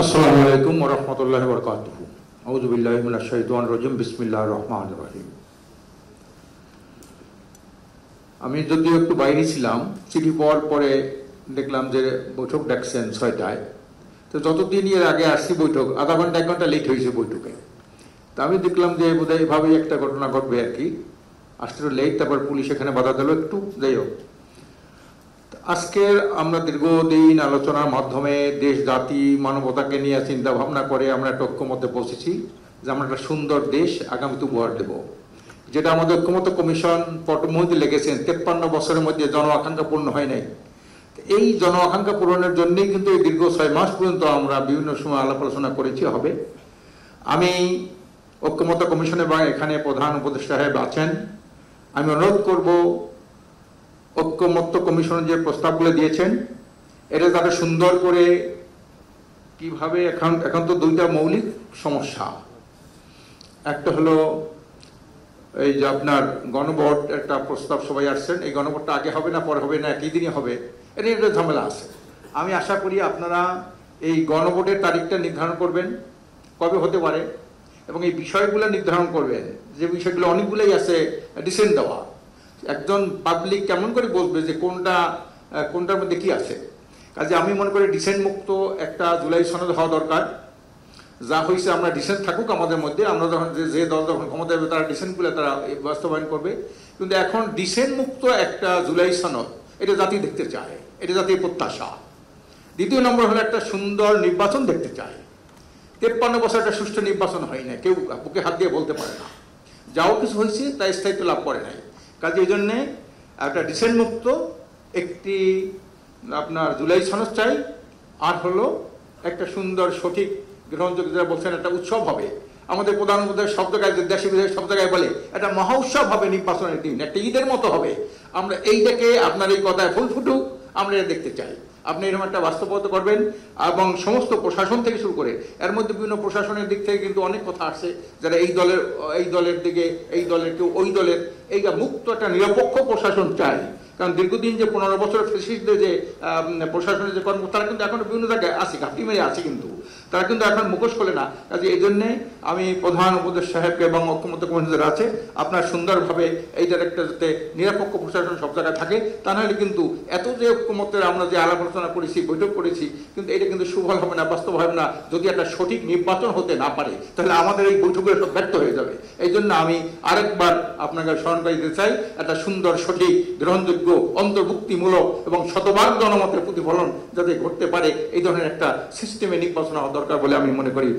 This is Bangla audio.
আসসালামু আলাইকুম ওয়া রাহমাতুল্লাহি ওয়া বারাকাতুহু। আউযু বিল্লাহি মিনাশ শাইতানির রাজিম। বিসমিল্লাহির রহমানির রহিম। আমি যদিও একটু বাইরে ছিলাম, চিঠি পাওয়ার পরে দেখলাম যে বৈঠক ডাকছেন ৬টায়। তো যতদিন এর আগে আসছি বৈঠক আধা ঘন্টা ১ ঘন্টা লেট হয়েছে বৈঠকে। তা আমি দেখলাম যে বোধহয় এভাবেই একটা ঘটনা ঘটবে আর কি। আসতে লেট, তারপর পুলিশ এখানে বাধা দিল একটু, যাই হোক। আজকের আমরা দীর্ঘদিন আলোচনার মাধ্যমে দেশ জাতি মানবতাকে নিয়ে চিন্তা ভাবনা করে আমরা একটা ঐক্যমত্যে পৌঁছেছি যে আমরা একটা সুন্দর দেশ আগামীতে উপহার দেব, যেটা আমাদের ঐক্যমত্য কমিশন পটমহিতে লেগেছেন 53 বছরের মধ্যে জন আকাঙ্ক্ষা পূর্ণ হয় নাই। এই জন আকাঙ্ক্ষা পূরণের জন্যই কিন্তু এই দীর্ঘ 6 মাস পর্যন্ত আমরা বিভিন্ন সময় আলাপ আলোচনা করেছি হবে। আমি ঐক্যমত্য কমিশনে বা এখানে প্রধান উপদেষ্টা সাহেব আছেন, আমি অনুরোধ করব ঐক্যমত্য কমিশন যে প্রস্তাবগুলো দিয়েছেন এটা তাদের সুন্দর করে কিভাবে এখন তো দুইটা মৌলিক সমস্যা। একটা হলো এই যে আপনার গণভোট একটা প্রস্তাব সবাই আসছেন, এই গণভোটটা আগে হবে না পরে হবে না একই দিনই হবে, এটা একটা ঝামেলা আছে। আমি আশা করি আপনারা এই গণভোটের তারিখটা নির্ধারণ করবেন কবে হতে পারে এবং এই বিষয়গুলো নির্ধারণ করবেন, যে বিষয়গুলো অনেকগুলোই আছে ডিসেন্ট দেওয়া। একজন পাবলিক কেমন করে বলবে যে কোনটার মধ্যে কি আছে। কাজে আমি মনে করি ডিসেন্ট মুক্ত একটা জুলাই সনদ হওয়া দরকার। যা হয়েছে আমরা ডিসেন্ট থাকুক আমাদের মধ্যে, আমরা যখন যে দল যখন ক্ষমতা হবে তারা ডিসেন্টগুলো তারা বাস্তবায়ন করবে, কিন্তু এখন ডিসেন্ট মুক্ত একটা জুলাই সনদ এটা জাতি দেখতে চায়, এটা জাতির প্রত্যাশা। দ্বিতীয় নম্বর হলো একটা সুন্দর নির্বাচন দেখতে চায়। 53 বছর একটা সুষ্ঠু নির্বাচন হয় না, কেউ বুকে হাত দিয়ে বলতে পারে না। যাও কিছু হয়েছে তাই স্থায়িত্ব লাভ করে নাই। কাজে এই জন্যে একটা ডিসেন্ট মুক্ত একটি আপনার জুলাই সনদ চাই, আর হলো একটা সুন্দর সঠিক গ্রহণযোগ্য যারা বলছেন একটা উৎসব হবে। আমাদের প্রধানমন্ত্রী সব জায়গায় দেশে বিদেশে সব জায়গায় বলে একটা মহা উৎসব হবে, নির্বাচনের দিন একটা ঈদের মতো হবে। আমরা এইটাকে আপনার এই কথায় ফুল ফুটুক আমরা এটা দেখতে চাই। আপনি এরকম একটা বাস্তবতা করবেন এবং সমস্ত প্রশাসন থেকে শুরু করে এর মধ্যে বিভিন্ন প্রশাসনের দিক থেকে কিন্তু অনেক কথা আসছে, যারা এই দলের দিকে এই দলের কেউ ওই দলের, এই মুক্ত একটা নিরপেক্ষ প্রশাসন চাই। কারণ দীর্ঘদিন যে 15 বছর ফ্যাসিস্টদের যে প্রশাসনের যে কর্ম তারা কিন্তু এখন বিভিন্ন জায়গায় আছে, ঘাপটি মেরে আছে, কিন্তু তারা কিন্তু এখন মুখোশ খোলে না। কাজে এই জন্যে আমি প্রধান উপদেষ্টা সাহেবকে এবং ঐক্যমত্য কমিশন যারা আছে আপনার সুন্দরভাবে এইটার একটা যাতে নিরপেক্ষ প্রশাসন সব জায়গায় থাকে, তা নাহলে কিন্তু এত যে ঐক্যমত্যের আমরা যে আলাপ আলোচনা করেছি বৈঠক করেছি কিন্তু এটা কিন্তু সুফল হবে না, বাস্তব হবে না। যদি একটা সঠিক নির্বাচন হতে না পারে তাহলে আমাদের এই বৈঠকগুলো সব ব্যর্থ হয়ে যাবে। এই জন্য আমি আরেকবার আপনাকে স্মরণ করে দিতে চাই, একটা সুন্দর সঠিক গ্রহণযোগ্য অন্তর্ভুক্তিমূলক এবং শতভাগ জনমতের প্রতিফলন যাতে ঘটতে পারে এই ধরনের একটা সিস্টেমে নির্বাচন হওয়া দরকার বলে আমি মনে করি।